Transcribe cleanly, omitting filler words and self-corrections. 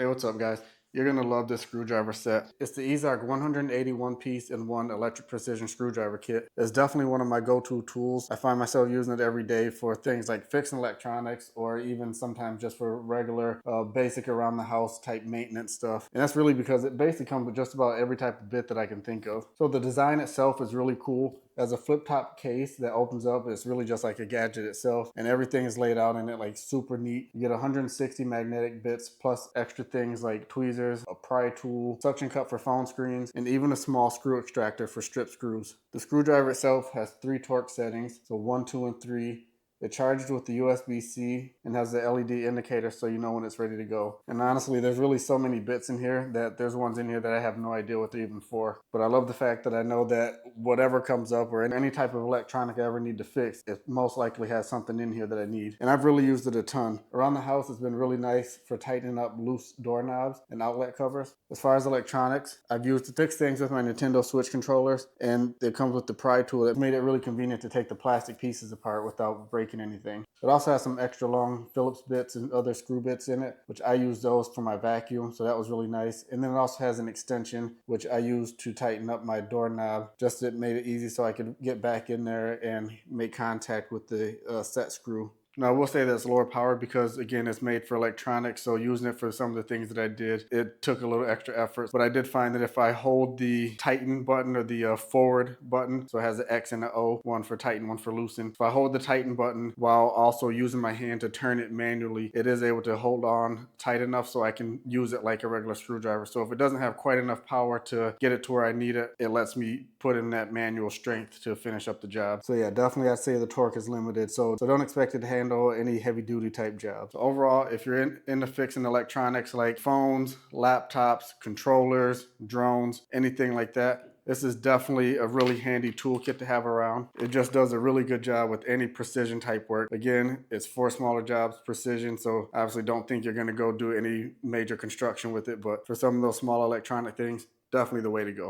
Hey, what's up, guys? You're gonna love this screwdriver set. It's the EZARC 181 piece in one electric precision screwdriver kit. It's definitely one of my go-to tools. I find myself using it every day for things like fixing electronics or even sometimes just for regular basic around the house type maintenance stuff. And that's really because it basically comes with just about every type of bit that I can think of. So the design itself is really cool. As a flip top case that opens up, it's really just like a gadget itself, and everything is laid out in it like super neat. You get 160 magnetic bits plus extra things like tweezers, a pry tool, suction cup for phone screens, and even a small screw extractor for strip screws. The screwdriver itself has 3 torque settings, so 1, 2, and 3. It charges with the USB-C and has the LED indicator so you know when it's ready to go. And honestly, there's really so many bits in here that there's ones in here that I have no idea what they're even for. But I love the fact that I know that whatever comes up or any type of electronic I ever need to fix, it most likely has something in here that I need. And I've really used it a ton. Around the house, it's been really nice for tightening up loose doorknobs and outlet covers. As far as electronics, I've used to fix things with my Nintendo Switch controllers, and it comes with the pry tool that made it really convenient to take the plastic pieces apart without breaking anything. It also has some extra long Phillips bits and other screw bits in it, which I use those for my vacuum, so that was really nice. And then it also has an extension, which I use to tighten up my doorknob. Just it made it easy so I could get back in there and make contact with the set screw. Now, I will say that it's lower power because, again, it's made for electronics, so using it for some of the things that I did, it took a little extra effort. But I did find that if I hold the tighten button or the forward button, so it has an X and an O, one for tighten, one for loosen. If I hold the tighten button while also using my hand to turn it manually, it is able to hold on tight enough so I can use it like a regular screwdriver. So if it doesn't have quite enough power to get it to where I need it, it lets me put in that manual strength to finish up the job. So yeah, definitely I'd say the torque is limited, so don't expect it to handle any heavy duty type jobs. So overall, if you're into fixing electronics like phones, laptops, controllers, drones, anything like that, this is definitely a really handy toolkit to have around. It just does a really good job with any precision type work. Again, it's for smaller jobs, precision, so obviously don't think you're gonna go do any major construction with it, but for some of those small electronic things, definitely the way to go.